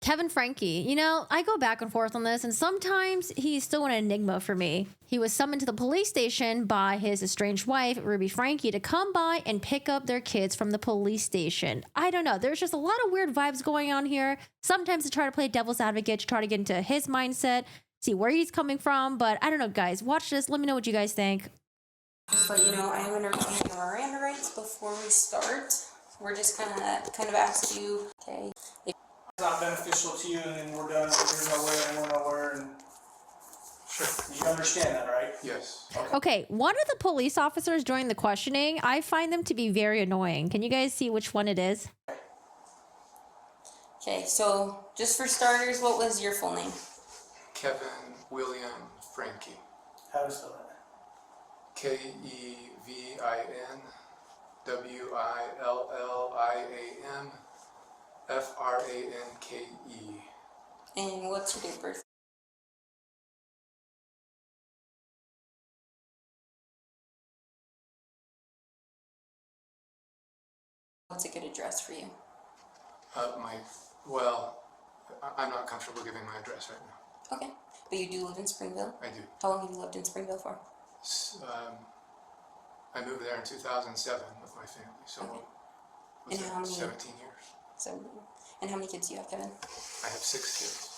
Kevin Franke, you know, I go back and forth on this, and sometimes he's still an enigma for me. He was summoned to the police station by his estranged wife, Ruby Franke, to come by and pick up their kids from the police station. I don't know. There's just a lot of weird vibes going on here. Sometimes to try to play devil's advocate, to try to get into his mindset, see where he's coming from. But I don't know, guys. Watch this. Let me know what you guys think. Just let you know, I am going to review your Miranda rights before we start. We're just kind of ask you, okay, not beneficial to you, and then we're done, you're nowhere, and we're nowhere, and sure, you understand that, right? Yes. Okay, one of the police officers during the questioning, I find them to be very annoying. Can you guys see which one it is? Okay, so just for starters, what was your full name? Kevin William Franke. How do you spell that? KEVINWILLIAM FRANKE. And what's your date of birth? What's a good address for you? I'm not comfortable giving my address right now. Okay, but you do live in Springville? I do. How long have you lived in Springville for? I moved there in 2007 with my family, so Okay. was And there how many- 17 years. So, and how many kids do you have, Kevin? I have 6 kids.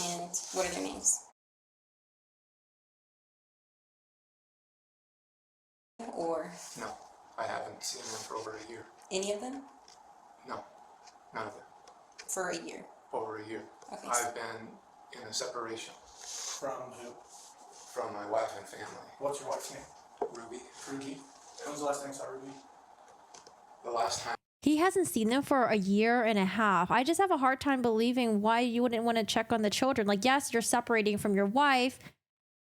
And what are their names? Or No, I haven't seen them for over a year. any of them? No, none of them. For a year? Over a year. Okay. I've been in a separation From who? from my wife and family. What's your wife's name? Ruby. Ruby. When was the last time you saw Ruby? The last time He hasn't seen them for a year and a half. I just have a hard time believing why you wouldn't want to check on the children. Like, yes, you're separating from your wife,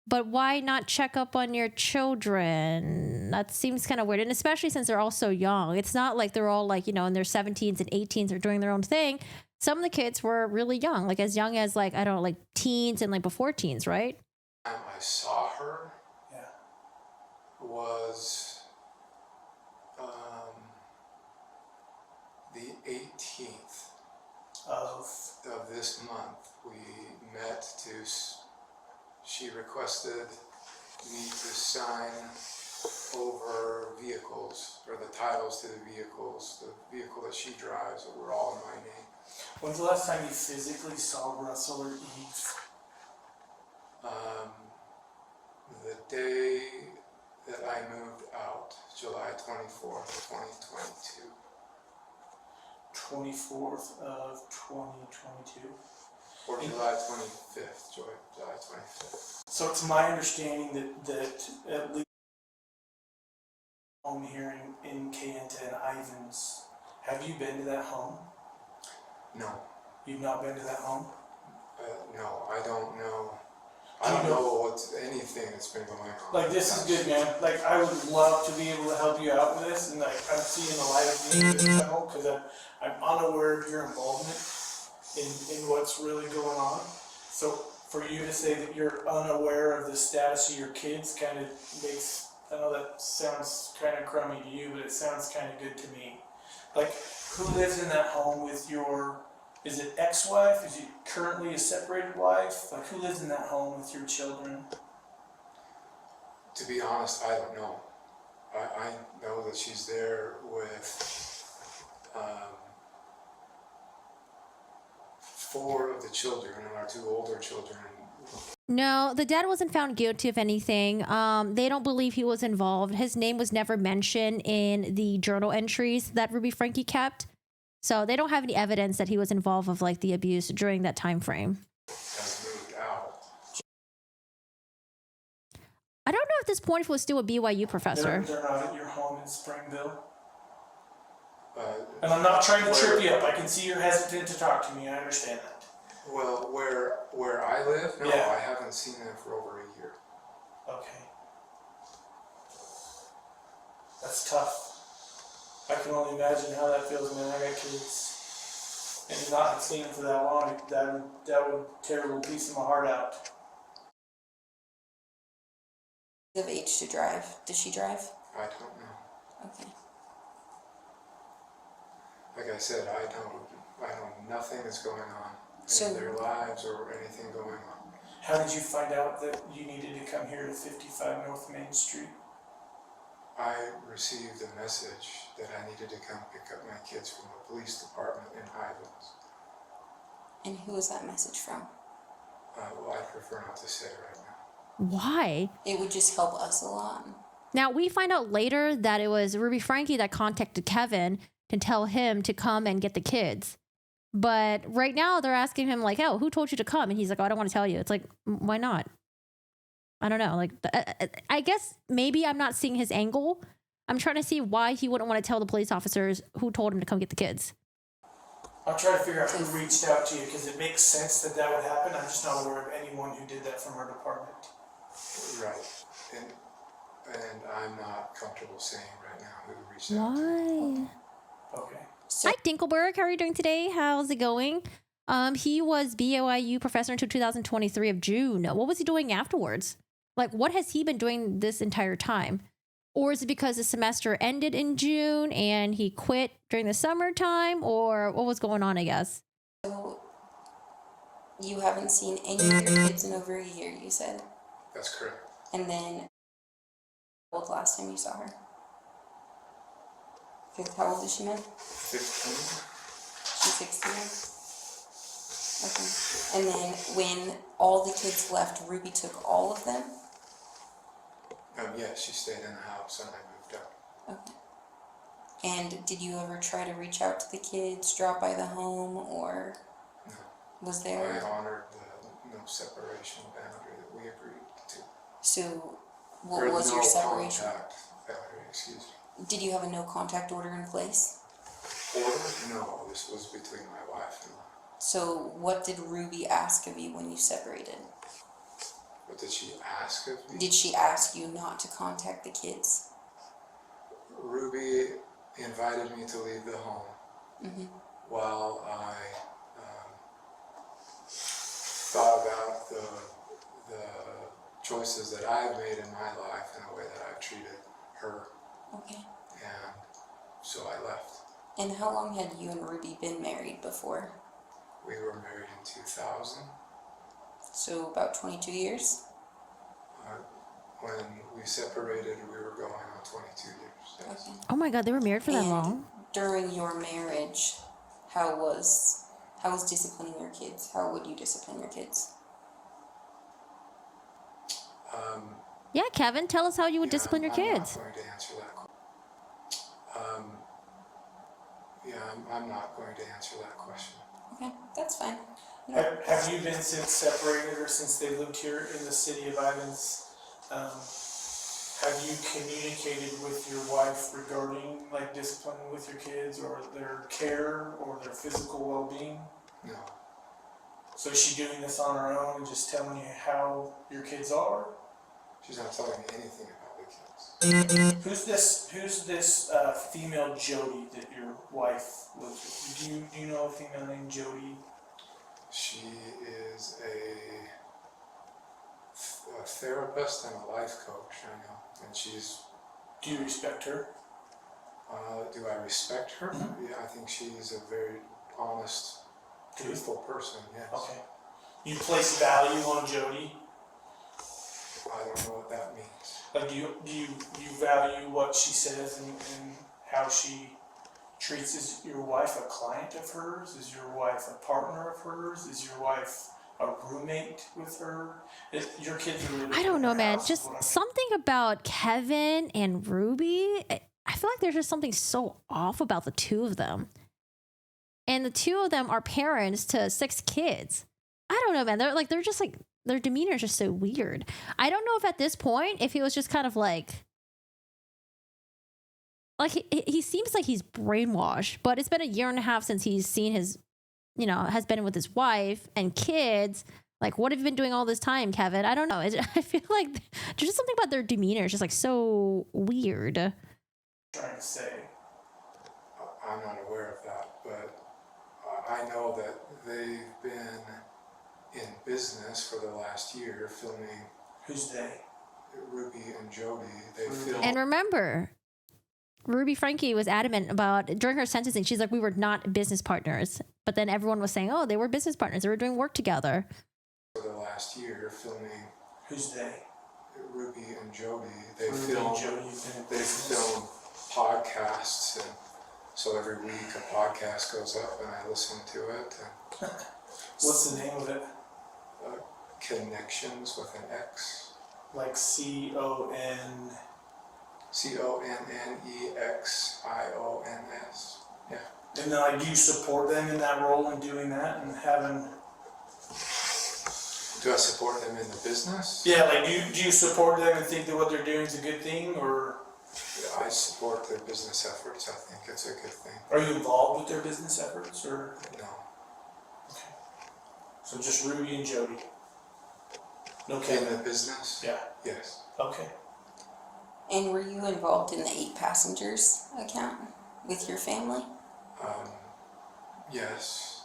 but why not check up on your children? That seems kind of weird. And especially since they're all so young. It's not like they're all like, you know, in their 17s and 18s or doing their own thing. Some of the kids were really young, like as young as like, I don't know, like teens and like before teens, right? I saw her Yeah. was the 18th of this month. We met she requested me to sign over vehicles, or the titles to the vehicles, the vehicle that she drives, that were all in my name. When's the last time you physically saw Russell or Eve? The day that I moved out, July 24th, 2022. 24th of 2022. Or July 25th, July 25th. So it's my understanding that at least home here in Kayenta and Ivans, have you been to that home? No. You've not been to that home? No, I don't know. Do I you don't know- know what's anything that's been going on. Like, this is good, man. Like, I would love to be able to help you out with this, and like, I'm seeing the light of being professional, because I'm unaware of your involvement in what's really going on. So for you to say that you're unaware of the status of your kids kind of makes, I know that sounds kind of crummy to you, but it sounds kind of good to me. Like, who lives in that home with your, is it ex-wife? Is it currently a separated wife? Like, who lives in that home with your children? To be honest, I don't know. I know that she's there with 4 of the children, and our 2 older children. No, the dad wasn't found guilty of anything. They don't believe he was involved. His name was never mentioned in the journal entries that Ruby Franke kept. So they don't have any evidence that he was involved of like the abuse during that time frame. Has moved out. I don't know at this point if it was still a BYU professor. They're not at your home in Springville. Uh, And I'm not trying to trip you up. I can see you're hesitant to talk to me. I understand that. Well, where I live, no, Yeah. I haven't seen them for over a year. Okay. That's tough. I can only imagine how that feels, man. I got kids. And not have seen them for that long, that would tear a little piece of my heart out. Of age to drive. Does she drive? I don't know. Okay. Like I said, I know nothing is going on. So- in their lives or anything going on. How did you find out that you needed to come here to 55 North Main Street? I received a message that I needed to come pick up my kids from the police department in Highlands. And who was that message from? Well, I prefer not to say right now. Why? It would just help us a lot. Now, we find out later that it was Ruby Franke that contacted Kevin to tell him to come and get the kids. But right now, they're asking him, like, oh, who told you to come? And he's like, oh, I don't want to tell you. It's like, why not? I don't know. Like, I guess maybe I'm not seeing his angle. I'm trying to see why he wouldn't want to tell the police officers who told him to come get the kids. I'll try to figure out who reached out to you because it makes sense that that would happen. I'm just not aware of anyone who did that from our department. Right. And I'm not comfortable saying right now who reached out to me. Why? Okay. So Hi, Dinkelberg. How are you doing today? How's it going? He was BYU professor until 2023 of June. What was he doing afterwards? Like, what has he been doing this entire time? Or is it because the semester ended in June and he quit during the summertime? Or what was going on, I guess? you haven't seen any of your kids in over a year, you said. That's correct. And then, how old last time you saw her? How old is she now? 15. She's 16. Okay. And then when all the kids left, Ruby took all of them? Yeah, she stayed in the house and I moved out. Okay. And did you ever try to reach out to the kids, drop by the home, or No. was I there? honored the no separation boundary that we agreed to. So, what Or was no your separation? contact boundary, excuse me. Did you have a no contact order in place? Order? No, this was between my wife and I. So, what did Ruby ask of you when you separated? What did she ask of me? Did she ask you not to contact the kids? Ruby invited me to leave the home while I thought about the choices that I've made in my life and the way that I've treated her, Okay. and so I left. And how long had you and Ruby been married before? We were married in 2000. So, about 22 years? When we separated, we were going on 22 years. Yes. Okay. Oh my God, they were married for that And long? during your marriage, how was disciplining your kids? How would you discipline your kids? Yeah, Kevin, tell us how you would discipline your kids. I'm not going to answer that question. I'm not going to answer that question. Okay, that's fine. Have you been since separated or since they lived here in the city of Ivans? Have you communicated with your wife regarding like discipline with your kids or their care or their physical well-being? No. So is she doing this on her own and just telling you how your kids are? She's not telling me anything about the kids. Who's this female Jody that your wife lives with? Do you know a female named Jody? She is a therapist and a life coach, I know, and she's. Do you respect her? Do I respect her? Mm-hmm. Yeah, I think she's a very honest, truthful person. Yes. Okay. You place value on Jody? I don't know what that means. Like, do you value what she says and how she treats? Is your wife a client of hers? Is your wife a partner of hers? Is your wife a roommate with her? Your kids are really. I don't know, man. house, Just what I mean. something about Kevin and Ruby. I feel like there's just something so off about the two of them. And the two of them are parents to 6 kids. I don't know, man. They're just like, their demeanor is just so weird. I don't know if at this point, if he was just kind of like he seems like he's brainwashed, but it's been a year and a half since he's seen his, has been with his wife and kids. Like, what have you been doing all this time, Kevin? I don't know. I feel like there's just something about their demeanor. It's just like so weird. Trying to say. I'm not aware of that, but I know that they've been in business for the last year filming. Who's they? Ruby and Jody. They filmed. And remember, Ruby Franke was adamant about, during her sentencing, she's like, we were not business partners. But then everyone was saying, oh, they were business partners. They were doing work together. For the last year, filming Who's they? Ruby and Jody. They Ruby film and Jody have been in they business. film podcasts, and so every week a podcast goes up, and I listen to it. And What's the name of it? Connections with an X. Like CON. CONNEXIONS. Yeah. And then, like, do you support them in that role and doing that and having? Do I support them in the business? Yeah, like, do you support them and think that what they're doing is a good thing, or Yeah, I support their business efforts. I think it's a good thing. are you involved with their business efforts, or? No. Okay. So just Ruby and Jody. No In Kevin. the business? Yeah. Yes. Okay. And were you involved in the 8 passengers account with your family? Yes.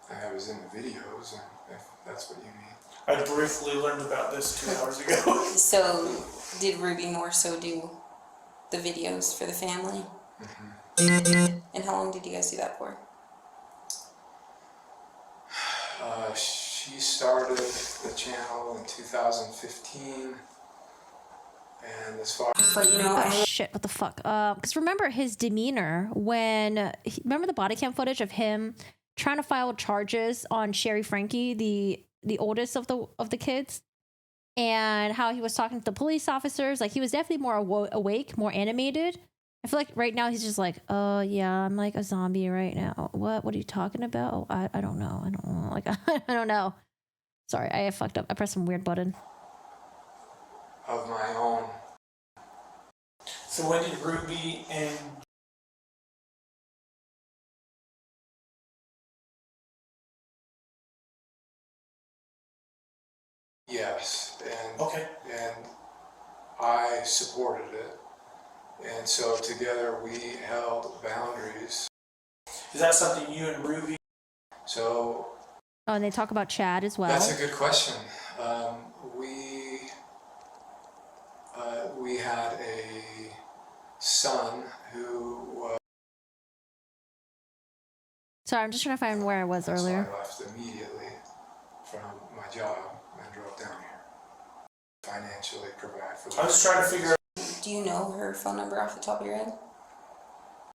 I was in the videos, and if that's what you mean. I briefly learned about this 2 hours ago. So did Ruby more so do the videos for the family? And how long did you guys do that for? She started the channel in 2015, and as far But you know, Oh, shit, what the fuck? Because remember his demeanor when, remember the body cam footage of him trying to file charges on Sherry Franke, the oldest of the kids, and how he was talking to the police officers. Like, he was definitely more awake, more animated. I feel like right now he's just like, oh yeah, I'm like a zombie right now. What are you talking about? Oh, I don't know. I don't know. Like, I don't know. Sorry, I fucked up. I pressed some weird button. of my own, So when did Ruby and yes, okay, and I supported it, and so together we held boundaries. is that something you and Ruby? So Oh, and they talk about Chad as well. that's a good question. We had a son who Sorry, I'm just trying to find where I was so earlier. I left immediately from my job and drove down here. Financially provide for I was trying to figure out. do you know her phone number off the top of your head?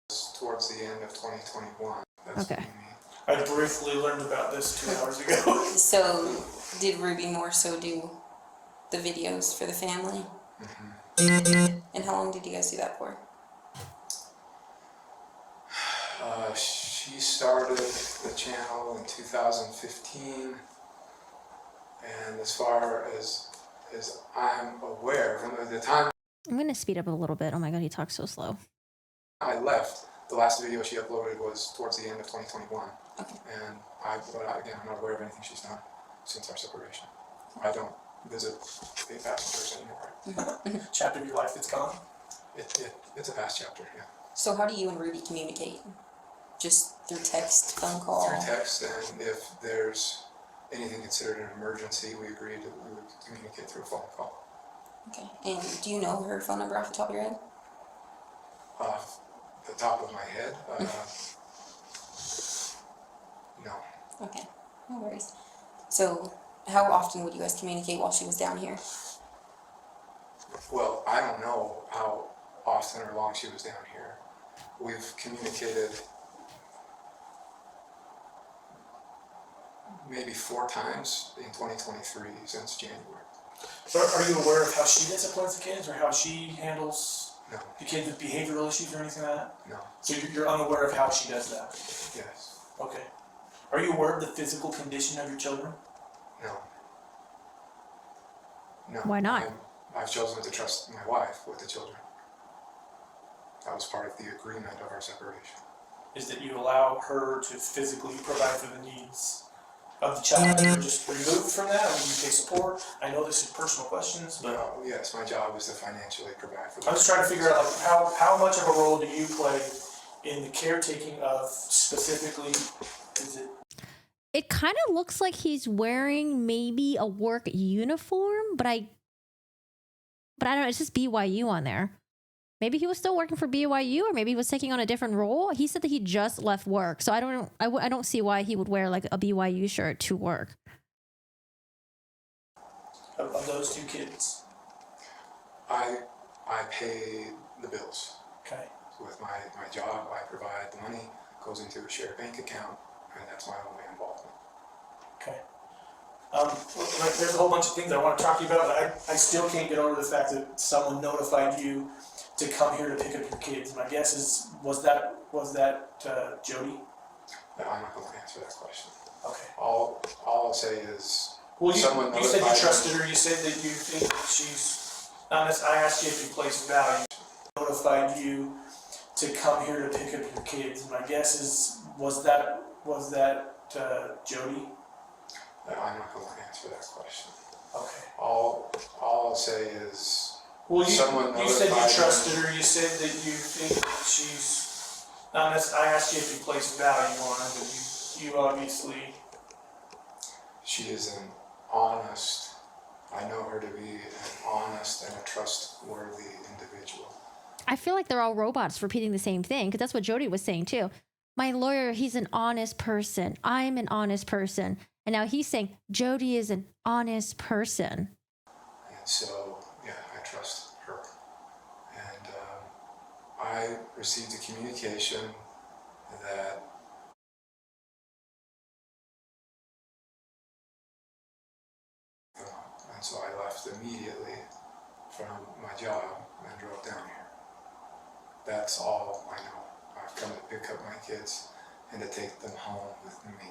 this towards the end of 2021. That's Okay. what you mean. I briefly learned about this 2 hours ago. So did Ruby more so do the videos for the family? And how long did you guys do that for? She started the channel in 2015, and as far as I'm aware, from the time I'm gonna speed up a little bit. Oh my god, he talks so slow. I left, the last video she uploaded was towards the end of 2021. Okay. And again, I'm not aware of anything she's done since our separation. I don't visit the passengers anymore. Chapter of your life that's gone. It's a past chapter, yeah. So how do you and Ruby communicate? Just through text, phone call? Through text, and if there's anything considered an emergency, we agreed that we would communicate through a phone call. Okay. And do you know her phone number off the top of your head? Off the top of my head, no. Okay. No worries. So how often would you guys communicate while she was down here? Well, I don't know how often or long she was down here. We've communicated maybe 4 times in 2023 since January. So are you aware of how she disciplines the kids or how she handles No, the kids with behavioral issues or anything like that? no, So you're unaware of how she does that? yes, Okay. Are you aware of the physical condition of your children? no. No. Why not? I've chosen to trust my wife with the children. That was part of the agreement of our separation. Is that you allow her to physically provide for the needs of the child? You're just removed from that? I mean, you take support? I know this is personal questions, but Yes, my job is to financially provide for them. I'm just trying to figure out like how much of a role do you play in the caretaking of specifically, is it? It kind of looks like he's wearing maybe a work uniform, but I don't know. It's just BYU on there. Maybe he was still working for BYU, or maybe he was taking on a different role. He said that he just left work, so I don't see why he would wear like a BYU shirt to work. Of those two kids. I pay the bills. Okay. With my job, I provide the money, goes into a shared bank account, and that's my only involvement. Okay. Like there's a whole bunch of things I want to talk to you about, but I still can't get over the fact that someone notified you to come here to pick up your kids. My guess is, was that Jody? No, I'm not going to answer that question. Okay. All I'll say is, Well, someone you said you notified trusted her. You said that you think that she's honest. I asked you if you placed value. Notified you to come here to pick up your kids. My guess is, was that Jody? No, I'm not going to answer that question. Okay. All I'll say is, Well, someone you said you notified trusted her. You said that you think that she's honest. I asked you if you placed value on her, but you obviously. she is an honest, I know her to be an honest and a trustworthy individual. I feel like they're all robots repeating the same thing, because that's what Jody was saying too. My lawyer, he's an honest person. I'm an honest person. And now he's saying Jody is an honest person. And so, yeah, I trust her. And I received a communication that and so I left immediately from my job and drove down here. That's all I know. I've come to pick up my kids and to take them home with me.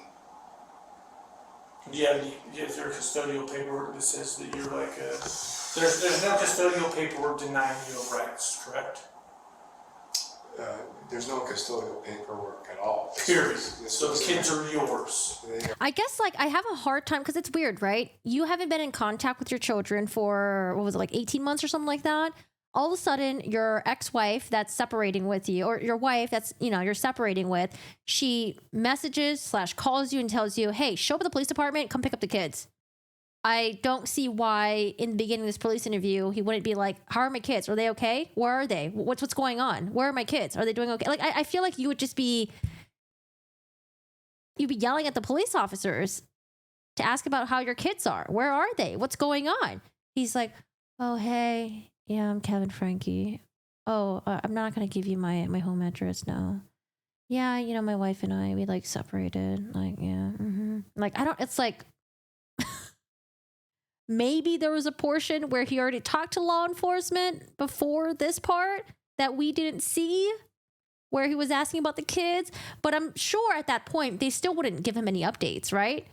Do you have any? Is there custodial paperwork that says that you're like a? There's no custodial paperwork denying you of rights, correct? There's no custodial paperwork at all. Period. So the kids are yours. I guess like I have a hard time because it's weird, right? You haven't been in contact with your children for, what was it, like 18 months or something like that? All of a sudden, your ex-wife that's separating with you, or your wife that's, you're separating with, she messages / calls you and tells you, hey, show up at the police department, come pick up the kids. I don't see why in the beginning of this police interview, he wouldn't be like, how are my kids? Are they okay? Where are they? What's going on? Where are my kids? Are they doing okay? Like, I feel like you would just be, you'd be yelling at the police officers to ask about how your kids are. Where are they? What's going on? He's like, oh, hey, yeah, I'm Kevin Franke. Oh, I'm not going to give you my home address now. Yeah, my wife and I, we like separated. Like, yeah. Mm-hmm. Like, it's like, maybe there was a portion where he already talked to law enforcement before this part that we didn't see, where he was asking about the kids. But I'm sure at that point, they still wouldn't give him any updates, right?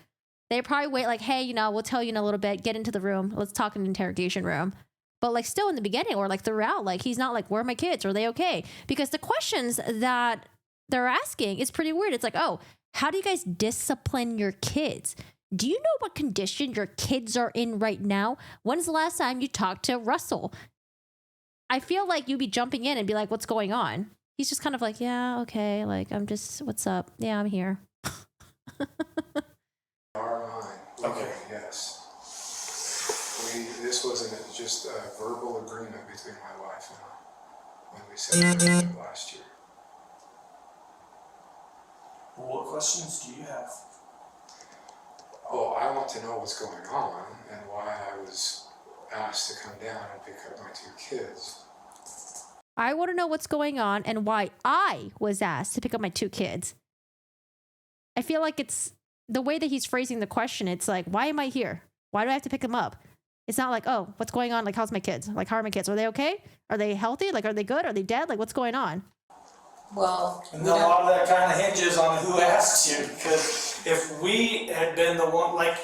They'd probably wait like, hey, we'll tell you in a little bit. Get into the room. Let's talk in the interrogation room. But like still in the beginning or like throughout, like he's not like, where are my kids? Are they okay? Because the questions that they're asking is pretty weird. It's like, oh, how do you guys discipline your kids? Do you know what condition your kids are in right now? When's the last time you talked to Russell? I feel like you'd be jumping in and be like, what's going on? He's just kind of like, yeah, okay. Like, what's up? Yeah, I'm here. Our mind. Okay. Yes. This wasn't just a verbal agreement between my wife and I when we separated last year. Well, what questions do you have? Oh, I want to know what's going on and why I was asked to come down and pick up my two kids. I want to know what's going on and why I was asked to pick up my two kids. I feel like it's the way that he's phrasing the question. It's like, why am I here? Why do I have to pick them up? It's not like, oh, what's going on? Like, how's my kids? Like, how are my kids? Are they okay? Are they healthy? Like, are they good? Are they dead? Like, what's going on? Well, And a lot of that kind of hinges on who asks you, because if we had been the one, like,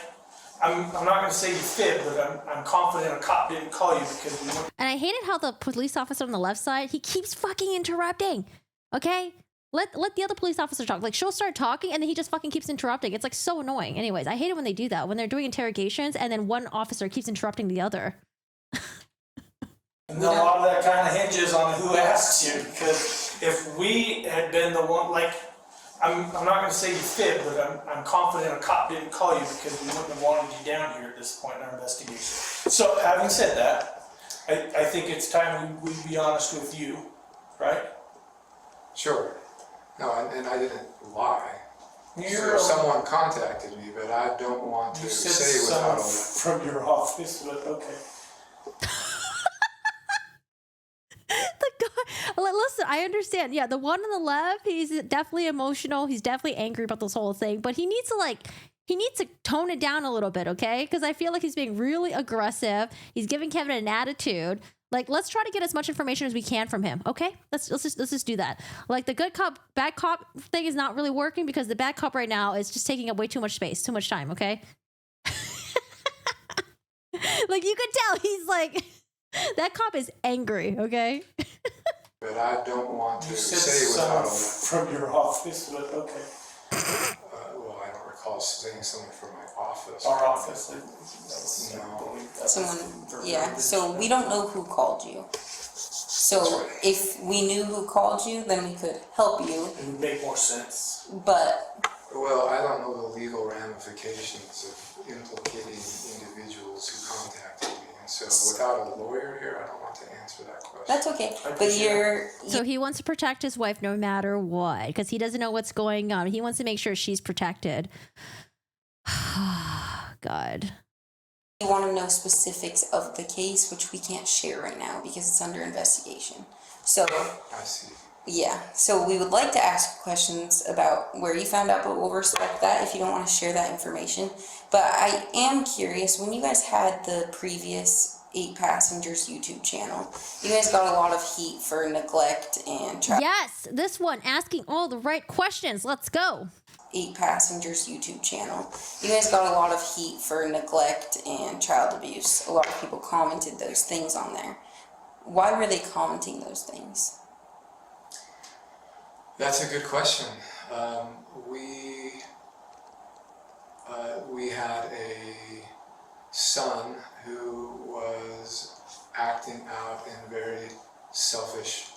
I'm not going to say you fib, but I'm confident a cop didn't call you because we went. And I hated how the police officer on the left side, he keeps fucking interrupting. Okay? Let the other police officer talk. Like, she'll start talking and then he just fucking keeps interrupting. It's like so annoying. Anyways, I hate it when they do that, when they're doing interrogations and then one officer keeps interrupting the other. And a lot of that kind of hinges on who asks you, because if we had been the one, like, I'm not going to say you fib, but I'm confident a cop didn't call you because we wouldn't have wanted you down here at this point in our investigation. So, having said that, I think it's time we be honest with you, right? Sure. No, and I didn't lie. You're Someone contacted me, but I don't want to You said say someone without from your office, but okay. The guy, listen, I understand. Yeah, the one on the left, he's definitely emotional. He's definitely angry about this whole thing, but he needs to tone it down a little bit, okay? Because I feel like he's being really aggressive. He's giving Kevin an attitude. Like, let's try to get as much information as we can from him, okay? Let's just do that. Like, the good cop, bad cop thing is not really working because the bad cop right now is just taking up way too much space, too much time, okay? Like, you could tell he's like, that cop is angry, okay? but I don't want to You said say someone without from your office, but okay. well, I don't recall saying someone from my office. Our office. No. Someone, yeah, so we don't know who called you. So if we knew who called you, then we could help you, It would make more sense. but Well, I don't know the legal ramifications of implicating individuals who contacted me, and so without a lawyer here, I don't want to answer that question. that's okay. I But appreciate So he wants to protect his wife no matter what because he doesn't know what's going on. He wants to make sure she's protected. God. you want to know specifics of the case, which we can't share right now because it's under investigation. So, I see. yeah, so we would like to ask questions about where you found out, but we'll respect that if you don't want to share that information. But I am curious, when you guys had the previous 8 Passengers YouTube channel, you guys got a lot of heat for neglect and Yes, this one asking all the right questions. Let's go. 8 Passengers YouTube channel. You guys got a lot of heat for neglect and child abuse. A lot of people commented those things on there. Why were they commenting those things? That's a good question. We had a son who was acting out in very selfish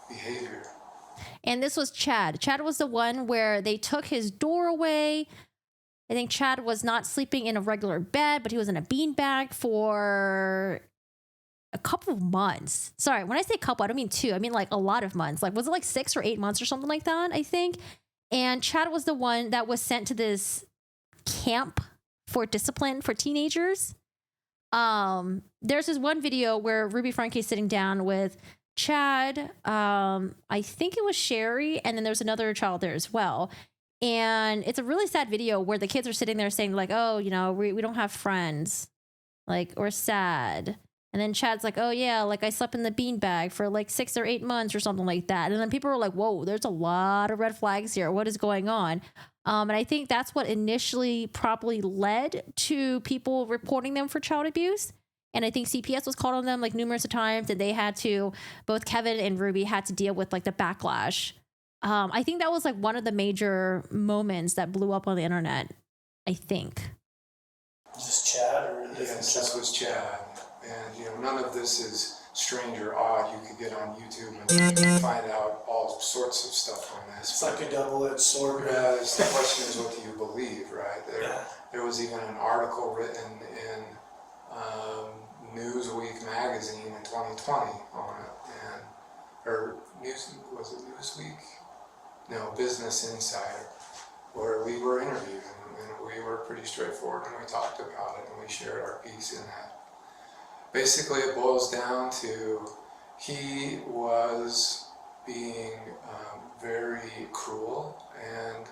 behavior. And this was Chad. Chad was the one where they took his door away. I think Chad was not sleeping in a regular bed, but he was in a beanbag for a couple of months. Sorry, when I say couple, I don't mean 2. I mean like a lot of months. Like, was it like 6 or 8 months or something like that, I think? And Chad was the one that was sent to this camp for discipline for teenagers. There's this one video where Ruby Franke is sitting down with Chad, I think it was Sherry, and then there's another child there as well. And it's a really sad video where the kids are sitting there saying like, oh, you know, we don't have friends, like, or sad. And then Chad's like, oh yeah, like I slept in the beanbag for like 6 or 8 months or something like that. And then people were like, whoa, there's a lot of red flags here. What is going on? And I think that's what initially probably led to people reporting them for child abuse. And I think CPS was called on them like numerous of times, and they had to, both Kevin and Ruby had to deal with like the backlash. I think that was like one of the major moments that blew up on the internet, I think. Is this Chad or Yes, this was Chad. And, you know, none of this is strange or odd. You could get on YouTube and find out all sorts of stuff on this. It's like a double-edged sword. Whereas the question is, what do you believe, right? Yeah. There was even an article written in Newsweek magazine in 2020 on it, and was it Newsweek? No, Business Insider, where we were interviewed, and we were pretty straightforward when we talked about it, and we shared our piece in that. Basically, it boils down to he was being very cruel and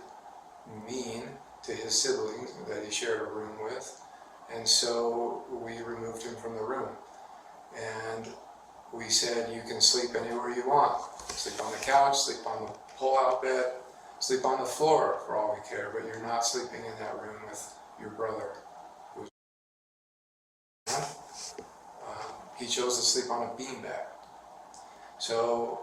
mean to his siblings that he shared a room with. And so we removed him from the room. And we said, you can sleep anywhere you want. Sleep on the couch, sleep on the pull-out bed, sleep on the floor for all we care, but you're not sleeping in that room with your brother. He chose to sleep on a beanbag. So,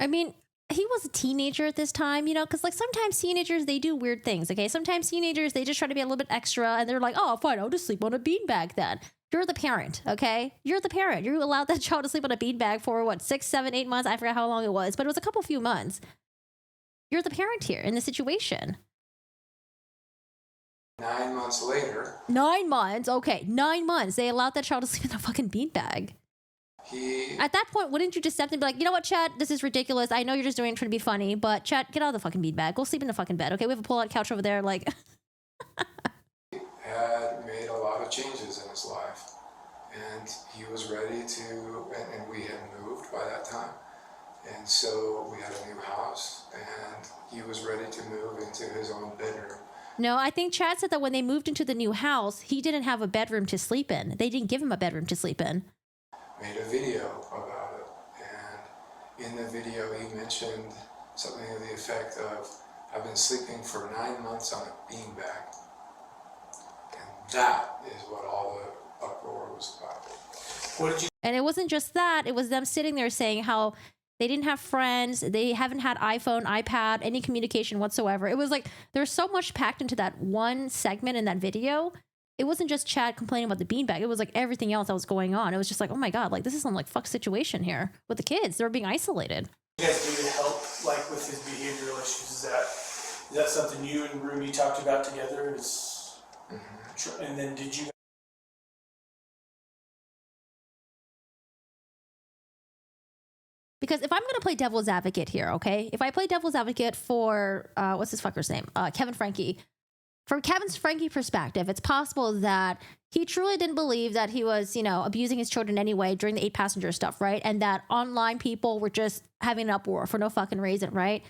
I mean, he was a teenager at this time, you know, because like sometimes teenagers, they do weird things, okay? Sometimes teenagers, they just try to be a little bit extra and they're like, oh, fine, I'll just sleep on a beanbag then. You're the parent, okay? You're the parent. You allowed that child to sleep on a beanbag for what, 6, 7, 8 months? I forgot how long it was, but it was a few months. You're the parent here in the situation. 9 months later. 9 months, okay, 9 months. They allowed that child to sleep in a fucking beanbag. He, At that point, wouldn't you just step in and be like, you know what, Chad, this is ridiculous. I know you're just doing it trying to be funny, but Chad, get out of the fucking beanbag. Go sleep in the fucking bed, okay? We have a pull-out couch over there. Like, had made a lot of changes in his life, and he was ready to, and we had moved by that time, and so we had a new house, and he was ready to move into his own bedroom. no, I think Chad said that when they moved into the new house, he didn't have a bedroom to sleep in. They didn't give him a bedroom to sleep in. Made a video about it, and in the video he mentioned something to the effect of, I've been sleeping for 9 months on a beanbag. And that is what all the uproar was about. What did you And it wasn't just that. It was them sitting there saying how they didn't have friends. They haven't had iPhone, iPad, any communication whatsoever. It was like there's so much packed into that one segment in that video. It wasn't just Chad complaining about the beanbag. It was like everything else that was going on. It was just like, oh my God, like this is some like fuck situation here with the kids. They're being isolated. guys do to help, like, with his behavioral issues? Is that something you and Ruby talked about together? And then did you? Because if I'm going to play devil's advocate here, okay? If I play devil's advocate for, what's this fucker's name? Kevin Franke. From Kevin's Franke perspective, it's possible that he truly didn't believe that he was, you know, abusing his children anyway during the 8-passenger stuff, right? And that online people were just having an uproar for no fucking reason, right?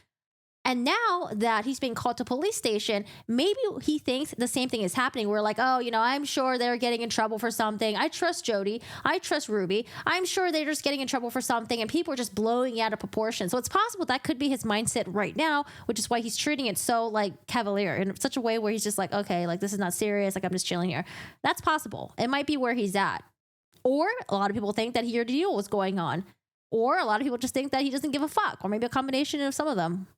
And now that he's being called to police station, maybe he thinks the same thing is happening. We're like, oh, you know, I'm sure they're getting in trouble for something. I trust Jody. I trust Ruby. I'm sure they're just getting in trouble for something. And people are just blowing it out of proportion. So it's possible that could be his mindset right now, which is why he's treating it so like cavalier in such a way where he's just like, okay, like this is not serious. Like I'm just chilling here. That's possible. It might be where he's at. Or a lot of people think that he already knew what was going on. Or a lot of people just think that he doesn't give a fuck. Or maybe a combination of some of them.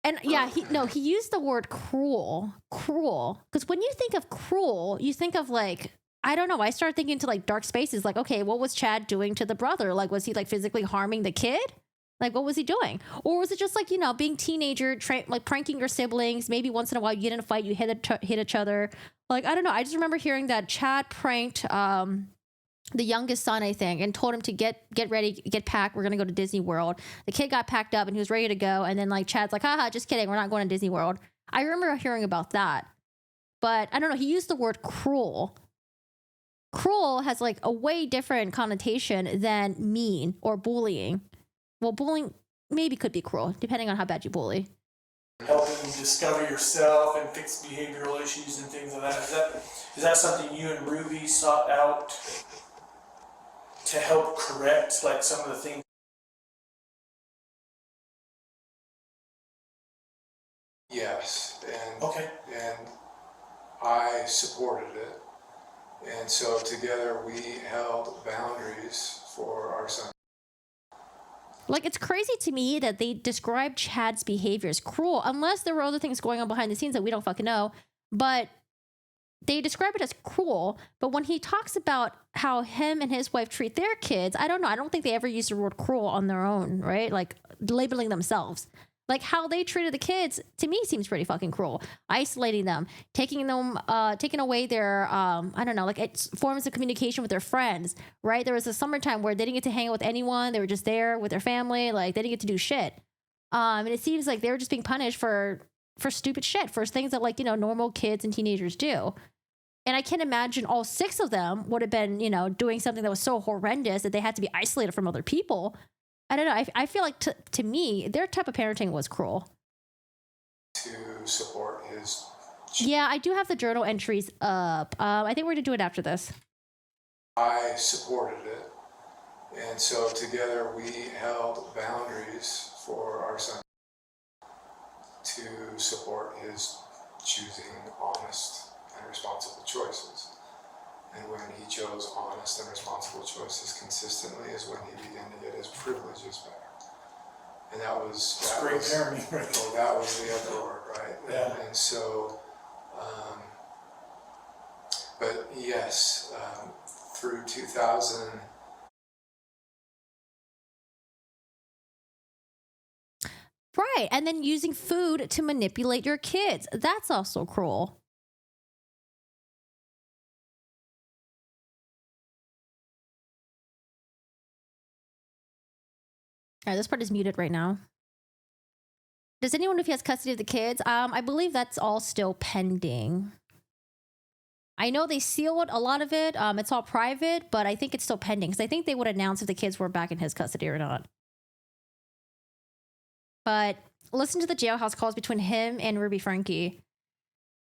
And yeah, he used the word cruel. Because when you think of cruel, you think of like, I don't know. I started thinking to like dark spaces. Like, okay, what was Chad doing to the brother? Like, was he like physically harming the kid? Like, what was he doing? Or was it just like, you know, being teenager, like pranking your siblings? Maybe once in a while you get in a fight, you hit each other. Like, I don't know. I just remember hearing that Chad pranked the youngest son, I think, and told him to get ready, get packed. We're going to go to Disney World. The kid got packed up and he was ready to go. And then like Chad's like, haha, just kidding. We're not going to Disney World. I remember hearing about that. But I don't know. He used the word cruel. Cruel has like a way different connotation than mean or bullying. Well, bullying maybe could be cruel, depending on how bad you bully. Helping you discover yourself and fix behavioral issues and things like that. Is that something you and Ruby sought out to help correct, like some of the things? Yes, and Okay. and I supported it, and so together we held boundaries for our son. Like, it's crazy to me that they describe Chad's behavior as cruel, unless there were other things going on behind the scenes that we don't fucking know. But they describe it as cruel. But when he talks about how him and his wife treat their kids, I don't know. I don't think they ever used the word cruel on their own, right? Like, labeling themselves. Like, how they treated the kids, to me, seems pretty fucking cruel. Isolating them, taking away their, I don't know, like it's forms of communication with their friends, right? There was a summertime where they didn't get to hang out with anyone. They were just there with their family. Like, they didn't get to do shit. And it seems like they were just being punished for stupid shit, for things that, like, you know, normal kids and teenagers do. And I can't imagine all 6 of them would have been, you know, doing something that was so horrendous that they had to be isolated from other people. I don't know. I feel like to me, their type of parenting was cruel. To support his. Yeah, I do have the journal entries up. I think we're going to do it after this. I supported it, and so together we held boundaries for our son to support his choosing honest and responsible choices. And when he chose honest and responsible choices consistently is when he began to get his privileges back. And that was Great parenting, right? well, that was the uproar, right? Yeah. And so, but yes, through 2000. Right. And then using food to manipulate your kids. That's also cruel. All right, this part is muted right now. Does anyone know if he has custody of the kids? I believe that's all still pending. I know they sealed a lot of it. It's all private, but I think it's still pending because I think they would announce if the kids were back in his custody or not. But listen to the jailhouse calls between him and Ruby Franke.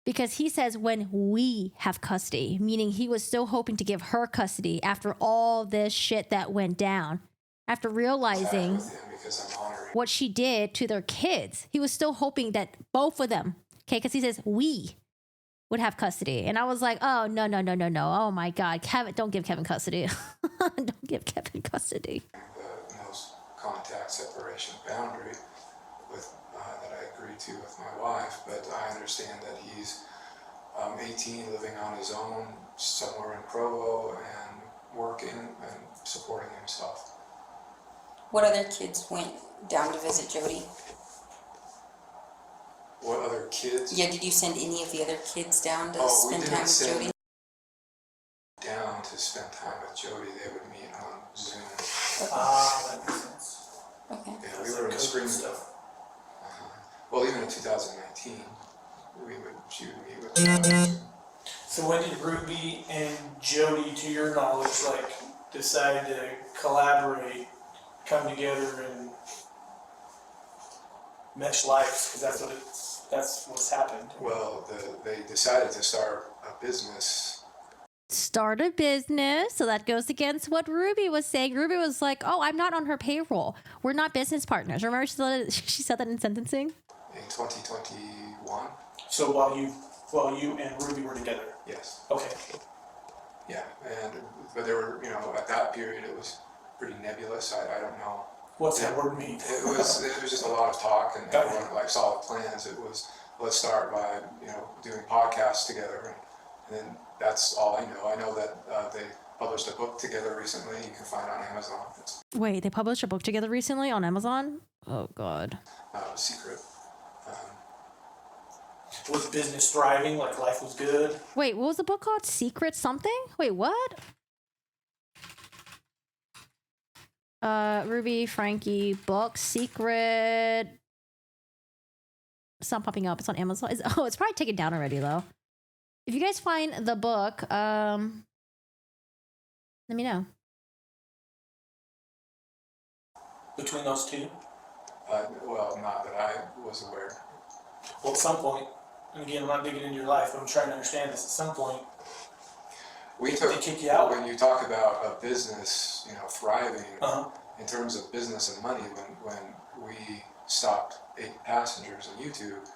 Because he says when we have custody, meaning he was still hoping to give her custody after all this shit that went down. After realizing what she did to their kids, he was still hoping that both of them, okay, because he says we would have custody. And I was like, oh, no. Oh my God, Kevin, don't give Kevin custody. Don't give Kevin custody. The no contact separation boundary with that I agreed to with my wife, but I understand that he's 18, living on his own somewhere in Provo and working and supporting himself. What other kids went down to visit Jody? What other kids? Yeah, did you send any of the other kids down to spend time with Jody? Down to spend time with Jody. They would meet on Zoom. That makes sense. Okay. Yeah, we were in spring stuff. Well, even in 2019, she would meet with me on Zoom. So when did Ruby and Jody, to your knowledge, like decide to collaborate, come together and mesh lives? Because that's what's happened. Well, they decided to start a business. Start a business. So that goes against what Ruby was saying. Ruby was like, oh, I'm not on her payroll. We're not business partners. Remember she said that in sentencing? In 2021? So while you and Ruby were together? Yes. Okay. Yeah, but there were, at that period it was pretty nebulous. I don't know. What's that word mean? It was just a lot of talk and everyone like solid plans. It was, let's start by, doing podcasts together. And then that's all I know. I know that they published a book together recently. You can find it on Amazon. Wait, they published a book together recently on Amazon? Oh, God. Not a secret. Was business thriving? Like life was good? Wait, what was the book called? Secret something? Wait, what? Ruby Franke book, Secret. It's not popping up. It's on Amazon. It's probably taken down already though. If you guys find the book, let me know. Between those two? Well, not that I was aware. Well, at some point, and again, I'm not digging into your life, but I'm trying to understand this. At some point, They kick you out. When you talk about a business, thriving, Uh-huh. in terms of business and money, when we stopped 8 passengers on YouTube,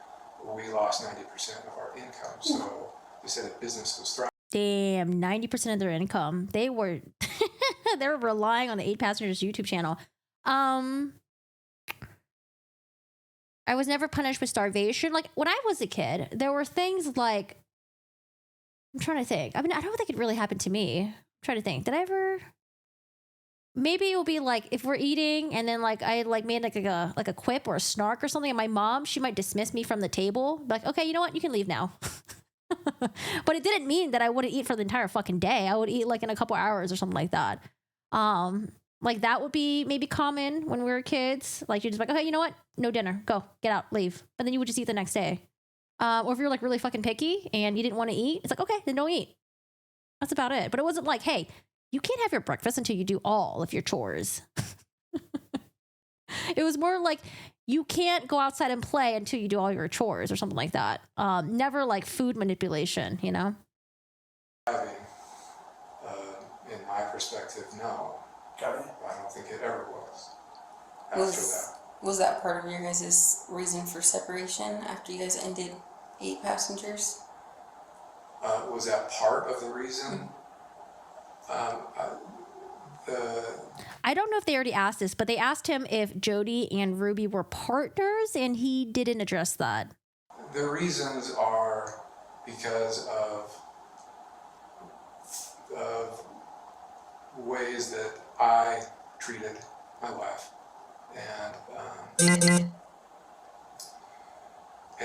we lost 90% of our income. So they said that business was thriving. Damn, 90% of their income. They were they were relying on the 8 Passengers YouTube channel. I was never punished with starvation. Like when I was a kid, there were things like, I'm trying to think. I mean, I don't think it really happened to me. I'm trying to think. Did I ever? Maybe it will be like if we're eating and then like I like made like a quip or a snark or something, and my mom, she might dismiss me from the table. Like, okay, you know what? You can leave now. But it didn't mean that I wouldn't eat for the entire fucking day. I would eat like in a couple hours or something like that. Like that would be maybe common when we were kids. Like you're just like, okay, you know what? No dinner. Go. Get out. Leave. But then you would just eat the next day. Or if you're like really fucking picky and you didn't want to eat, it's like, okay, then don't eat. That's about it. But it wasn't like, hey, you can't have your breakfast until you do all of your chores. It was more like you can't go outside and play until you do all your chores or something like that. Never like food manipulation, In my perspective, no. Got it. I don't think it ever was. After that. Was that part of your guys' reason for separation after you guys ended 8 passengers? Was that part of the reason? I don't know if they already asked this, but they asked him if Jody and Ruby were partners, and he didn't address that. The reasons are because of ways that I treated my wife, and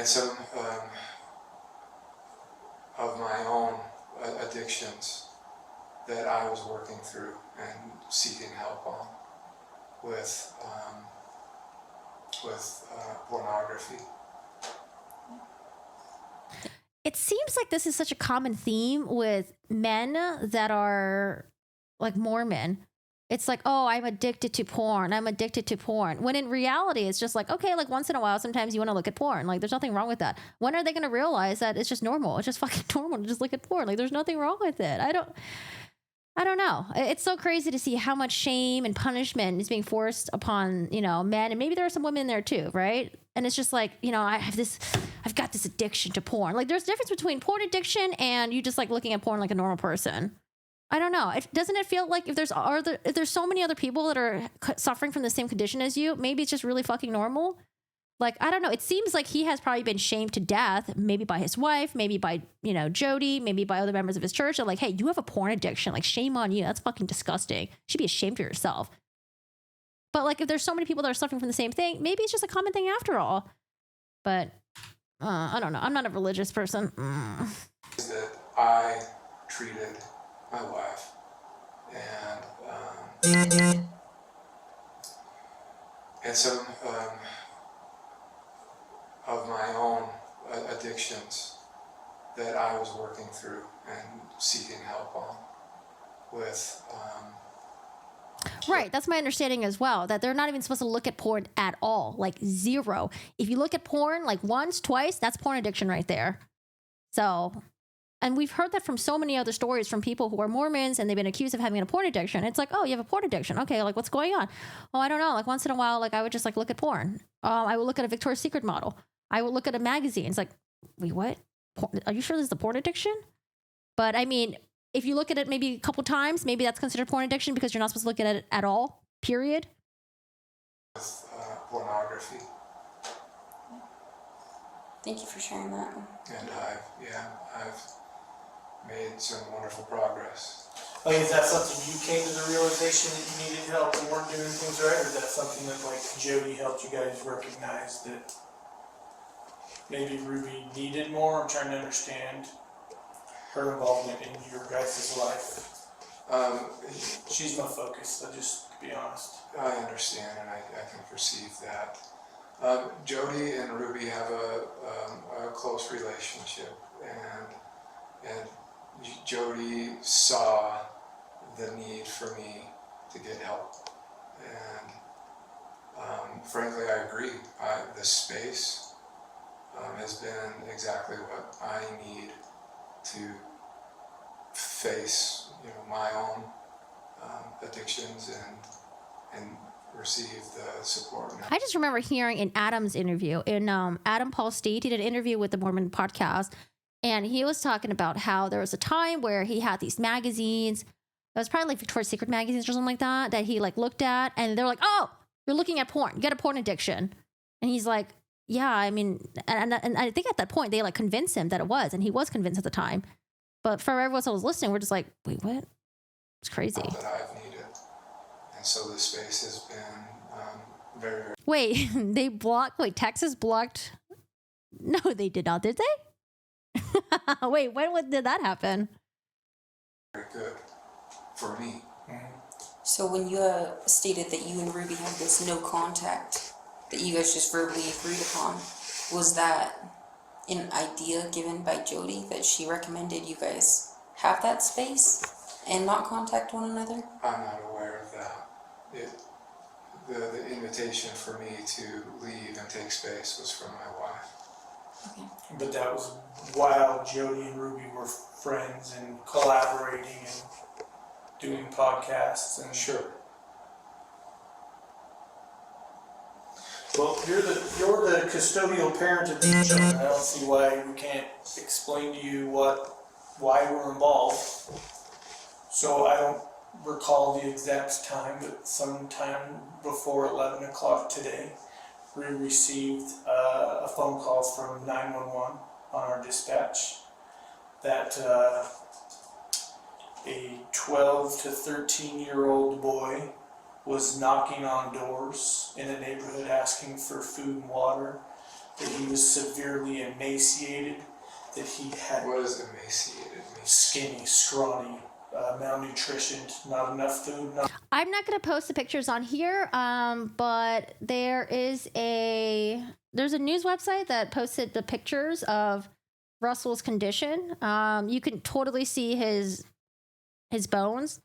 some of my own addictions that I was working through and seeking help on. with pornography. It seems like this is such a common theme with men that are like Mormon. It's like, oh, I'm addicted to porn. I'm addicted to porn. When in reality, it's just like, okay, like once in a while, sometimes you want to look at porn. Like there's nothing wrong with that. When are they going to realize that it's just normal? It's just fucking normal to just look at porn. Like there's nothing wrong with it. I don't know. It's so crazy to see how much shame and punishment is being forced upon, men. And maybe there are some women there too, right? And it's just like, I've got this addiction to porn. Like there's a difference between porn addiction and you just like looking at porn like a normal person. I don't know. Doesn't it feel like if there's so many other people that are suffering from the same condition as you, maybe it's just really fucking normal? Like, I don't know. It seems like he has probably been shamed to death, maybe by his wife, maybe by, Jody, maybe by other members of his church. They're like, hey, you have a porn addiction. Like, shame on you. That's fucking disgusting. You should be ashamed of yourself. But like, if there's so many people that are suffering from the same thing, maybe it's just a common thing after all. But I don't know. I'm not a religious person. That I treated my wife and some of my own addictions that I was working through and seeking help on with. Right, that's my understanding as well, that they're not even supposed to look at porn at all, like zero. If you look at porn like once, twice, that's porn addiction right there. So, and we've heard that from so many other stories from people who are Mormons and they've been accused of having a porn addiction. It's like, oh, you have a porn addiction. Okay, like what's going on? Oh, I don't know. Like once in a while, like I would just like look at porn. I would look at a Victoria's Secret model. I would look at a magazine. It's like, wait, what? Are you sure this is the porn addiction? But I mean, if you look at it maybe a couple times, maybe that's considered porn addiction because you're not supposed to look at it at all, period. With pornography. Thank you for sharing that. And I've made some wonderful progress. Like, is that something you came to the realization that you needed help and weren't doing things right, or is that something that like Jody helped you guys recognize that maybe Ruby needed more? I'm trying to understand her involvement in your guys' life. She's my focus, I'll just be honest. I understand, and I can perceive that. Jody and Ruby have a close relationship, and Jody saw the need for me to get help, and frankly, I agree. The space has been exactly what I need to face, my own addictions and receive the support. I just remember hearing in Adam's interview, Adam Paul Steed, he did an interview with the Mormon podcast, and he was talking about how there was a time where he had these magazines, that was probably like Victoria's Secret magazines or something like that he like looked at, and they're like, oh, you're looking at porn, you got a porn addiction. And he's like, yeah, I mean, and I think at that point they like convinced him that it was, and he was convinced at the time. But for everyone else that was listening, we're just like, wait, what? It's crazy. That I've needed. And so the space has been very, very... Wait, Texas blocked? No, they did not, did they? Wait, when did that happen? very good for me. So when you stated that you and Ruby had this no contact that you guys just verbally agreed upon, was that an idea given by Jody that she recommended you guys have that space and not contact one another? I'm not aware of that. The invitation for me to leave and take space was from my wife. Okay. But that was while Jody and Ruby were friends and collaborating and doing podcasts and... Sure. Well, you're the custodial parent of these children. I don't see why we can't explain to you why we're involved. So I don't recall the exact time, but sometime before 11 o'clock today, we received a phone call from 911 on our dispatch that a 12 to 13-year-old boy was knocking on doors in a neighborhood asking for food and water, that he was severely emaciated, that he had... What does emaciated mean? Skinny, scrawny, malnutrition, not enough food. I'm not going to post the pictures on here, but there's a news website that posted the pictures of Russell's condition. You can totally see his bones.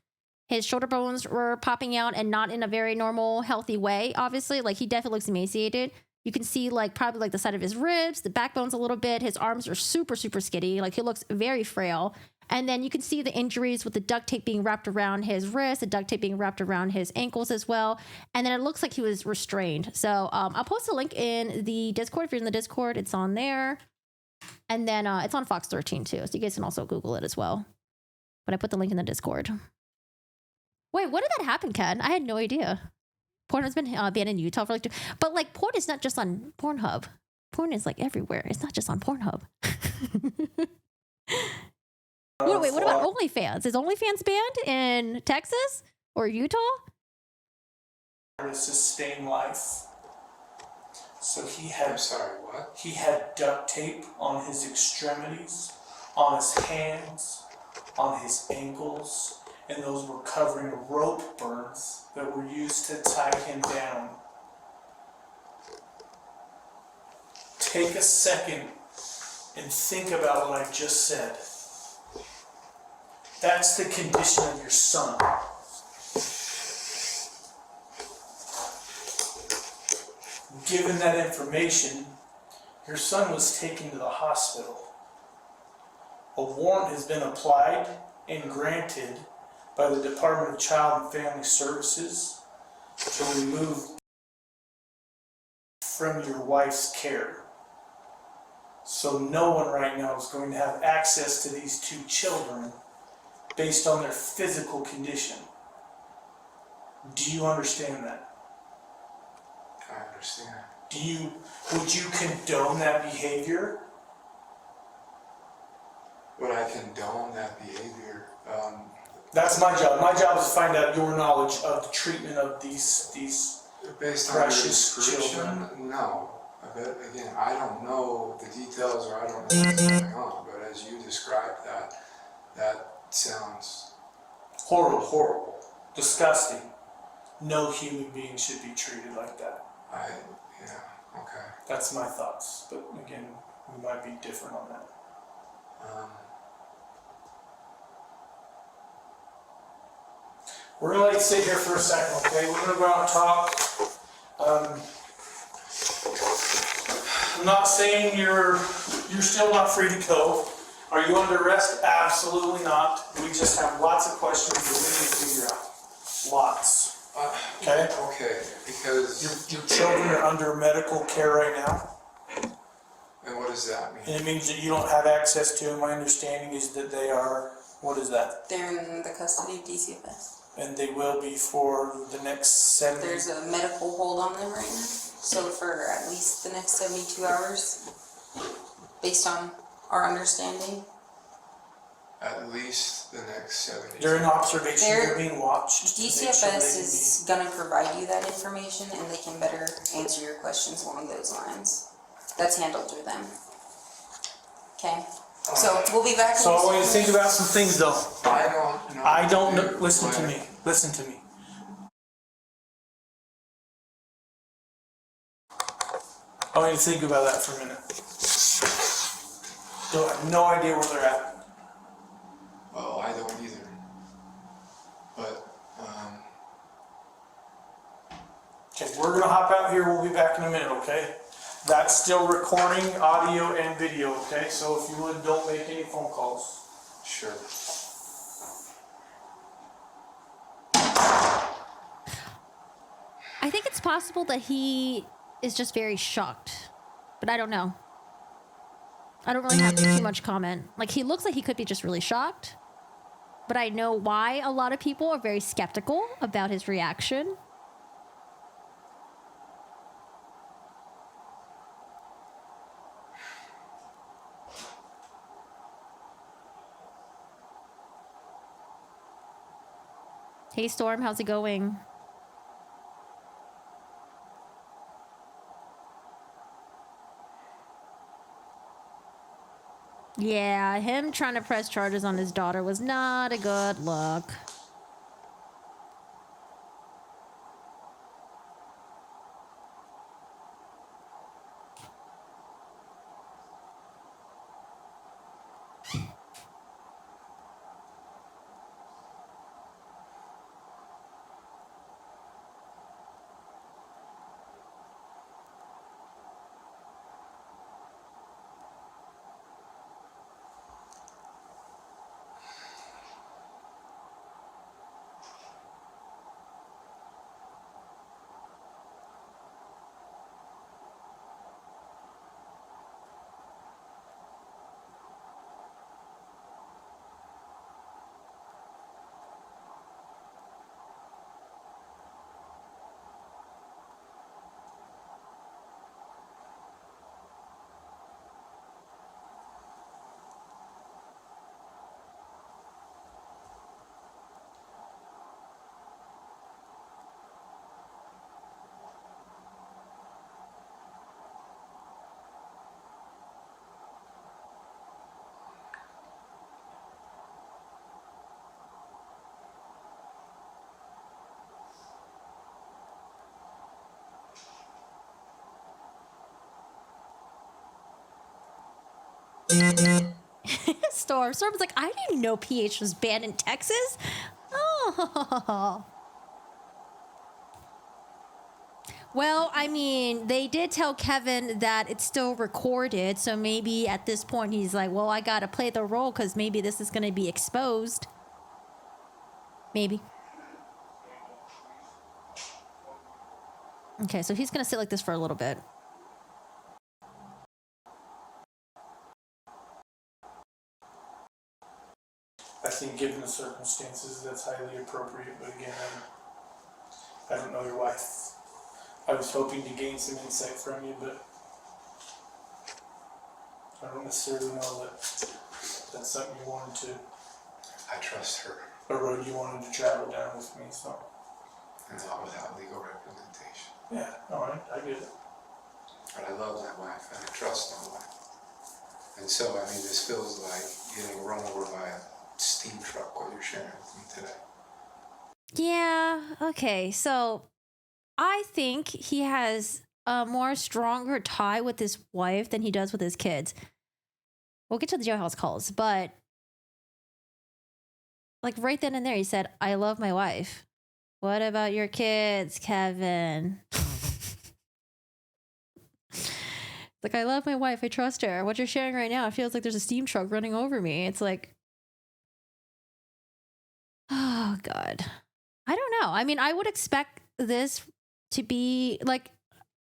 His shoulder bones were popping out and not in a very normal, healthy way, obviously. Like, he definitely looks emaciated. You can see, like, probably, like, the side of his ribs, the backbone's a little bit. His arms are super, super skinny. Like, he looks very frail. And then you can see the injuries with the duct tape being wrapped around his wrist, the duct tape being wrapped around his ankles as well. And then it looks like he was restrained. So I'll post a link in the Discord. If you're in the Discord, it's on there. And then it's on Fox 13 too. So you guys can also Google it as well. But I put the link in the Discord. Wait, when did that happen, Ken? I had no idea. Porn has been banned in Utah for like... But like, porn is not just on Pornhub. Porn is like everywhere. It's not just on Pornhub. Wait, what about OnlyFans? Is OnlyFans banned in Texas or Utah? To sustain life. So he had... I'm sorry, what? He had duct tape on his extremities, on his hands, on his ankles, and those were covering rope burns that were used to tie him down. Take a second and think about what I just said. That's the condition of your son. Given that information, your son was taken to the hospital. A warrant has been applied and granted by the Department of Child and Family Services to remove from your wife's care. So no one right now is going to have access to these two children based on their physical condition. Do you understand that? I understand. Would you condone that behavior? Would I condone that behavior? That's my job. My job is to find out your knowledge of the treatment of these Based on your precious description, children. no. But again, I don't know the details or I don't know what's going on. But as you described that sounds Horrible. Disgusting. No human being should be treated like that. Yeah, okay. That's my thoughts. But again, we might be different on that. We're gonna let you sit here for a second, okay? We're gonna go out and talk. I'm not saying you're still not free to go. Are you under arrest? Absolutely not. We just have lots of questions that we need to figure out. Lots. Okay? Okay, because... Your children are under medical care right now. And what does that mean? And it means that you don't have access to them. My understanding is that they are, what is that? They're in the custody of DCFS. And they will be for the next 70. There's a medical hold on them right now. So for at least the next 72 hours, based on our understanding. At least the next 70. During observation, they're being watched. DCFS is going to provide you that information and they can better answer your questions along those lines. That's handled through them. Okay? So we'll be back. So I want you to think about some things though. I don't know. Listen to me. Listen to me. I want you to think about that for a minute. I have no idea where they're at. Well, I don't either. But, Okay, we're gonna hop out here. We'll be back in a minute, okay? That's still recording audio and video, okay? So if you would, don't make any phone calls. sure. I think it's possible that he is just very shocked, but I don't know. I don't really have too much comment. Like, he looks like he could be just really shocked, but I know why a lot of people are very skeptical about his reaction. Hey Storm, how's it going? Yeah, him trying to press charges on his daughter was not a good look. Storm's like, I didn't know PH was banned in Texas. Oh. Well, I mean, they did tell Kevin that it's still recorded, so maybe at this point he's like, well, I gotta play the role because maybe this is gonna be exposed. Maybe. Okay, so he's gonna sit like this for a little bit. I think given the circumstances, that's highly appropriate, but again, I don't know your wife. I was hoping to gain some insight from you, but I don't necessarily know that that's something you wanted to, I trust her, a road you wanted to travel down with me, so. and not without legal representation. Yeah, alright, I get it. But I love my wife, and I trust my wife. And so, I mean, this feels like getting run over by a steam truck, what you're sharing with me today. Yeah, okay, so I think he has a more stronger tie with his wife than he does with his kids. We'll get to the jailhouse calls, but like right then and there, he said, I love my wife. What about your kids, Kevin? Like, I love my wife. I trust her. What you're sharing right now, it feels like there's a steam truck running over me. It's like, oh, God. I don't know. I mean, I would expect this to be like,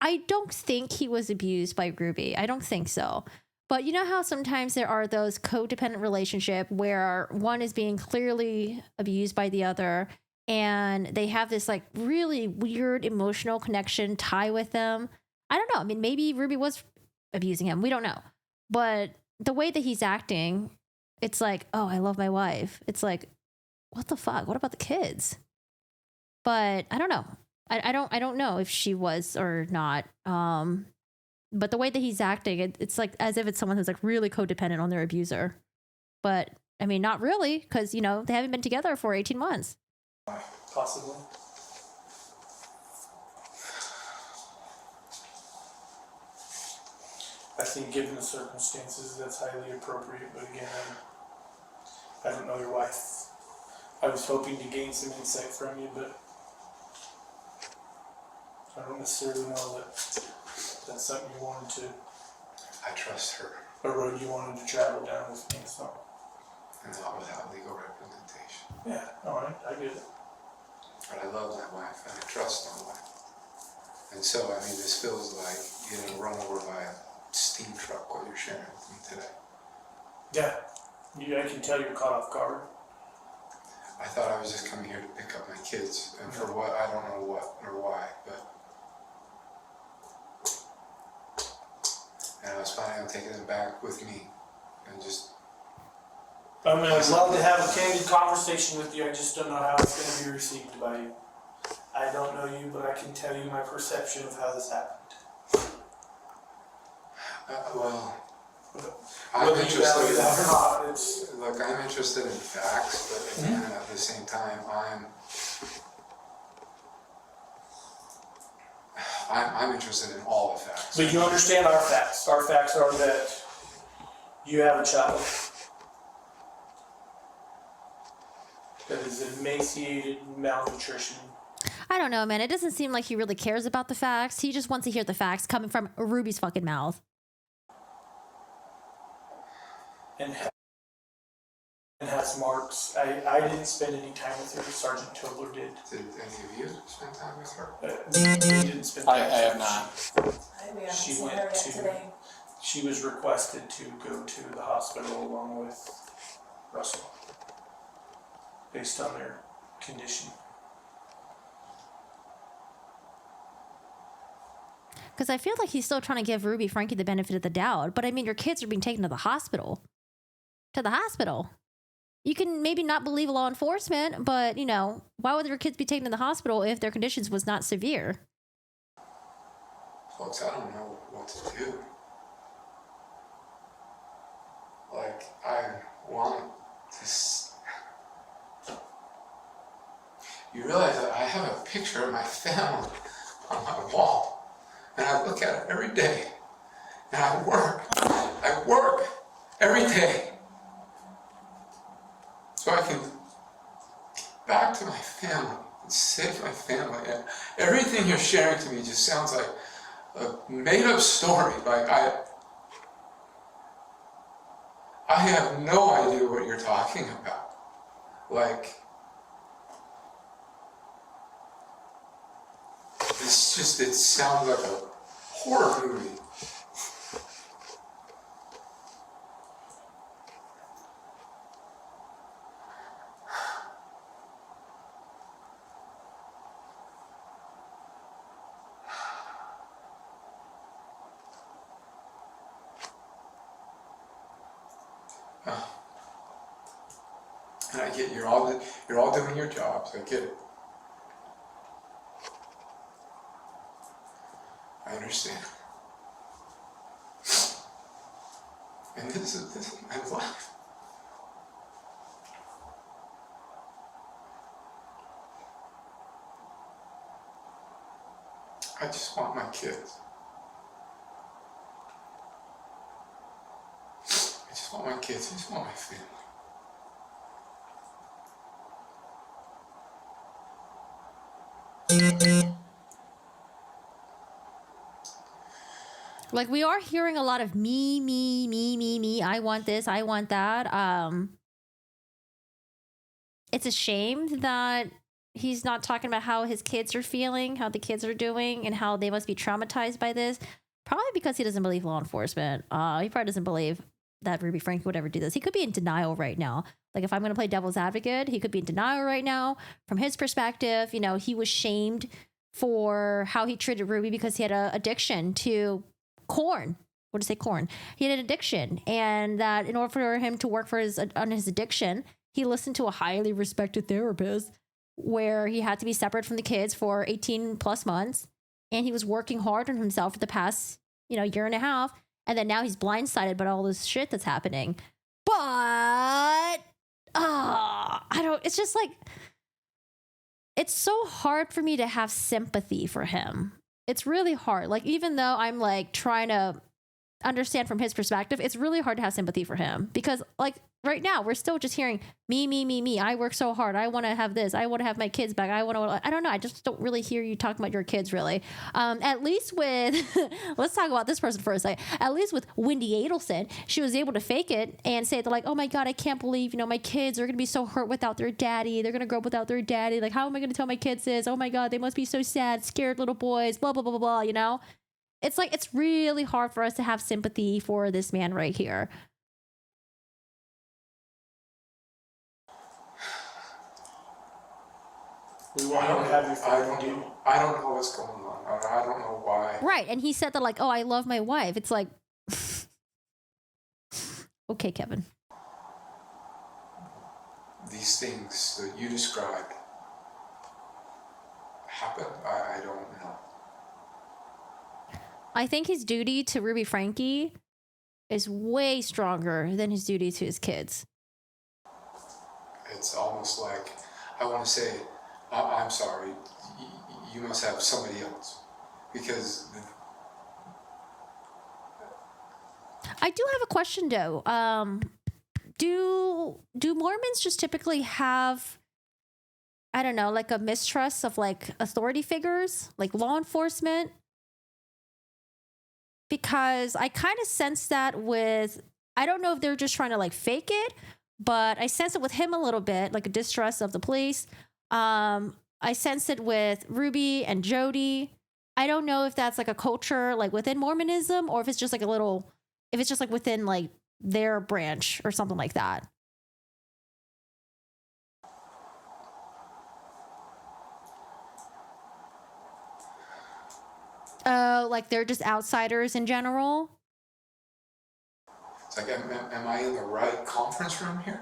I don't think he was abused by Ruby. I don't think so. But you know how sometimes there are those codependent relationship where one is being clearly abused by the other and they have this like really weird emotional connection tie with them. I don't know. I mean, maybe Ruby was abusing him. We don't know. But the way that he's acting, it's like, oh, I love my wife. It's like, what the fuck? What about the kids? But I don't know. I don't know if she was or not. But the way that he's acting, it's like as if it's someone who's like really codependent on their abuser. But I mean, not really, because you know they haven't been together for 18 months. Possibly. I think given the circumstances, that's highly appropriate, but again, I don't know your wife. I was hoping to gain some insight from you, but I don't necessarily know that that's something you wanted to, I trust her, a road you wanted to travel down with me, so. and not without legal representation. Yeah, alright, I get it. But I love my wife, and I trust my wife. And so, I mean, this feels like getting run over by a steam truck, what you're sharing with me today. Yeah, I can tell you're caught off guard. I thought I was just coming here to pick up my kids, and for what, I don't know what or why, but... And I was planning on taking them back with me, and just... I mean, I'd love to have a candid conversation with you, I just don't know how it's going to be received by you. I don't know you, but I can tell you my perception of how this happened. well, I'm Whether you value interested that or in, not, it's, look, I'm interested in facts, but again, at the same time, I'm interested in all the facts. but you understand our facts. Our facts are that you have a child that is emaciated, malnutrition. I don't know, man. It doesn't seem like he really cares about the facts. He just wants to hear the facts coming from Ruby's fucking mouth. And has marks. I didn't spend any time with her. Sergeant Tobler did. Did any of you spend time with her? We didn't spend time I with have her. not. We haven't She seen went her yet to- today. She was requested to go to the hospital along with Russell based on their condition. Because I feel like he's still trying to give Ruby Frankie the benefit of the doubt. But I mean, your kids are being taken to the hospital. To the hospital. You can maybe not believe law enforcement, but, you know, why would your kids be taken to the hospital if their conditions was not severe? Folks, I don't know what to do. Like, I want to... You realize that I have a picture of my family on my wall. And I look at it every day. And I work every day. So I can get back to my family and save my family. And everything you're sharing to me just sounds like a made-up story. Like, I have no idea what you're talking about. Like, it sounds like a horror movie. And I get you're all doing your jobs. I get it. I understand. And this is my life. I just want my kids. I just want my kids. I just want my family. Like, we are hearing a lot of me. I want this, I want that. It's a shame that he's not talking about how his kids are feeling, how the kids are doing, and how they must be traumatized by this. Probably because he doesn't believe law enforcement. He probably doesn't believe that Ruby Franke would ever do this. He could be in denial right now. Like, if I'm going to play devil's advocate, he could be in denial right now. From his perspective, you know, he was shamed for how he treated Ruby because he had an addiction to corn. What did I say? Corn. He had an addiction, and that in order for him to work for his addiction, he listened to a highly respected therapist where he had to be separate from the kids for 18 plus months, and he was working hard on himself for the past, you know, year and a half, and then now he's blindsided by all this shit that's happening. But I don't. It's just like, it's so hard for me to have sympathy for him. It's really hard. Like, even though I'm like trying to understand from his perspective, it's really hard to have sympathy for him because, like, right now we're still just hearing me. I work so hard. I want to have this. I want to have my kids back. I don't know. I just don't really hear you talking about your kids really. At least with, let's talk about this person for a second. At least with Wendy Adelson, she was able to fake it and say that, like, oh my God, I can't believe, you know, my kids are going to be so hurt without their daddy. They're going to grow up without their daddy. Like, how am I going to tell my kids this? Oh my God, they must be so sad, scared little boys, blah, blah, blah, blah, blah, you know? It's like, it's really hard for us to have sympathy for this man right here. We want to have your family. I don't know what's going on. I don't know why. Right. And he said that, like, oh, I love my wife. It's like, okay, Kevin. These things that you described happened. I don't know. I think his duty to Ruby Franke is way stronger than his duty to his kids. It's almost like I want to say, I'm sorry, you must have somebody else. Because I do have a question though. Do Mormons just typically have, I don't know, like a mistrust of like authority figures, like law enforcement? Because I kind of sense that with, I don't know if they're just trying to like fake it, but I sense it with him a little bit, like a distrust of the police. I sense it with Ruby and Jody. I don't know if that's like a culture like within Mormonism, or if it's just like a little, if it's just like within like their branch or something like that. Like they're just outsiders in general. it's like, am I in the right conference room here?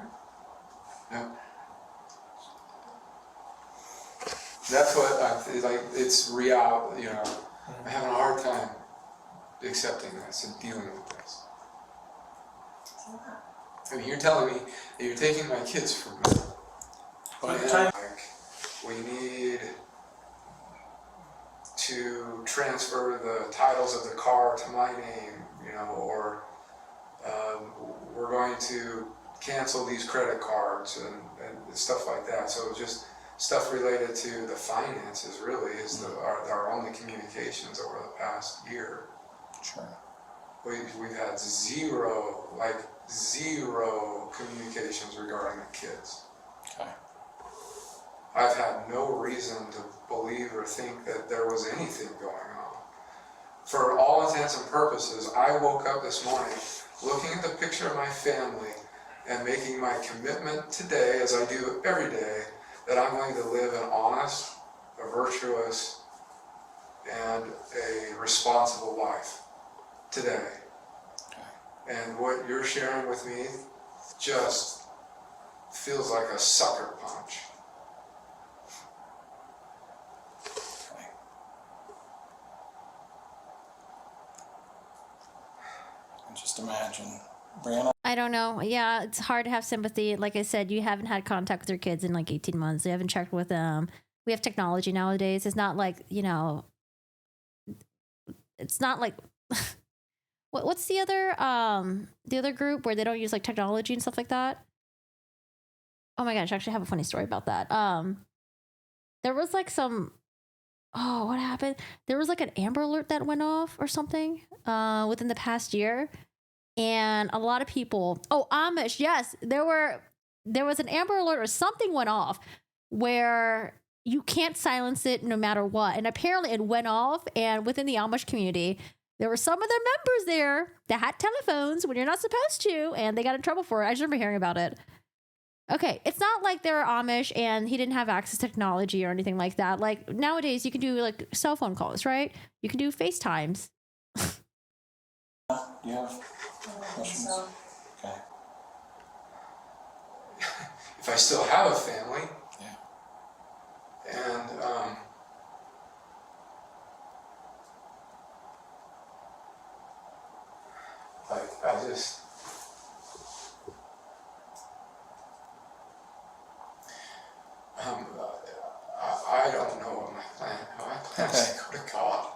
No. That's what I like. It's real. You know, I'm having a hard time accepting this and dealing with this. I mean, you're telling me that you're taking my kids from me. And like, we need to transfer the titles of the car to my name, you know, or we're going to cancel these credit cards and stuff like that. So just stuff related to the finances really is our only communications over the past year. Sure. We've had zero communications regarding the kids. Okay. I've had no reason to believe or think that there was anything going on. For all intents and purposes, I woke up this morning looking at the picture of my family and making my commitment today, as I do every day, that I'm going to live an honest, a virtuous, and a responsible life today. Okay. And what you're sharing with me just feels like a sucker punch. Okay. And just imagine, Brianna. I don't know. Yeah, it's hard to have sympathy. Like I said, you haven't had contact with your kids in like 18 months. You haven't checked with them. We have technology nowadays. It's not like, you know, it's not like what's the other group where they don't use like technology and stuff like that? Oh my gosh, I actually have a funny story about that. There was like what happened? There was like an Amber Alert that went off or something within the past year. And a lot of people, Amish, yes, there was an Amber Alert or something went off where you can't silence it no matter what. And apparently it went off, and within the Amish community, there were some of their members there that had telephones when you're not supposed to, and they got in trouble for it. I just remember hearing about it. Okay, it's not like they're Amish and he didn't have access to technology or anything like that. Like nowadays you can do like cell phone calls, right? You can do FaceTimes. Do you have questions? Okay. If I still have a family, Yeah. and I just I don't know what my plan. My plan is to go to God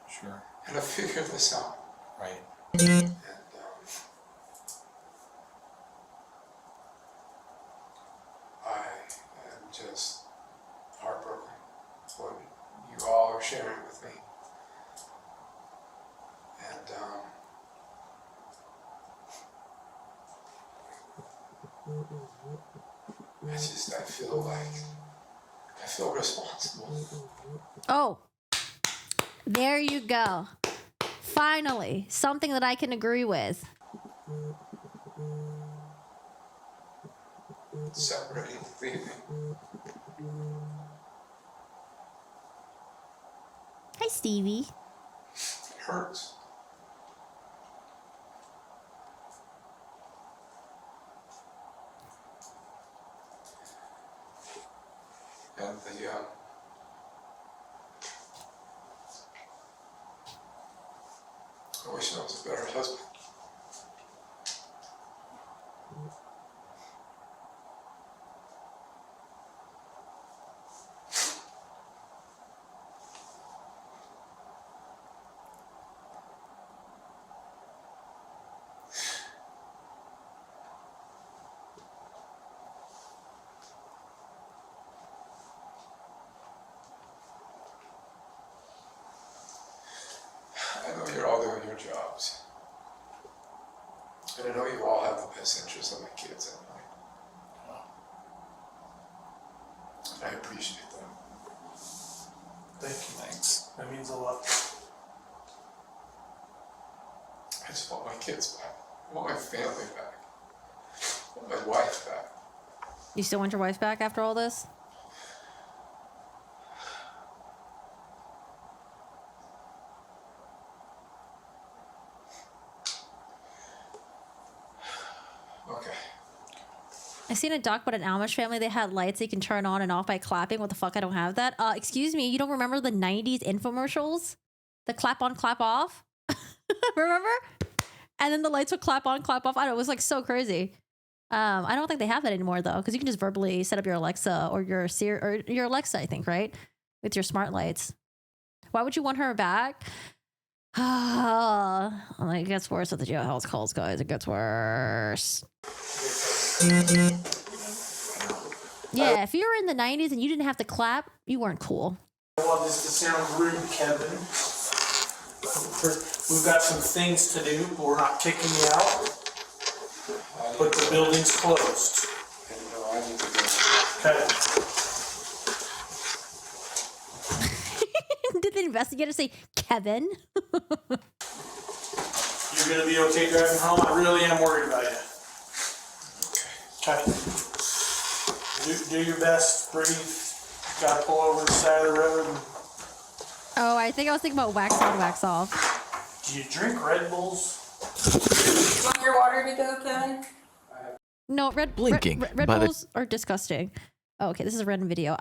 Sure. and to figure this out. Right. And I am just heartbroken what you all are sharing with me. And I feel responsible. Oh, there you go. Finally, something that I can agree with. Separating, leaving. Hi, Stevie. It hurts. And I wish I was a better husband. I know you're all doing your jobs. And I know you all have the best interests of my kids in mind. I appreciate them. Thank you. Thanks. That means a lot. I just want my kids back. I want my family back. I want my wife back. You still want your wife back after all this? Okay. I seen a doc about an Amish family. They had lights they can turn on and off by clapping. What the fuck? I don't have that. Excuse me, you don't remember the 90s infomercials? The clap on, clap off? Remember? And then the lights would clap on, clap off. I don't know, it was like so crazy. I don't think they have that anymore though, because you can just verbally set up your Alexa or your Siri or your Alexa, I think, right? With your smart lights. Why would you want her back? It gets worse with the jailhouse calls, guys. It gets worse. Yeah, if you were in the 90s and you didn't have to clap, you weren't cool. I want this to sound rude, Kevin. We've got some things to do, but we're not kicking you out. But the building's closed. I know I need to go. Okay. Did the investigator say, Kevin? You're gonna be okay driving home? I really am worried about you. Okay. Do your best, breathe. Gotta pull over the side of the road. Oh, I think I was thinking about wax on, wax off. Do you drink Red Bulls? You want your water to go, Kevin? No, Red Blinking Red by the- Bulls are disgusting. Oh, okay, this is a random video.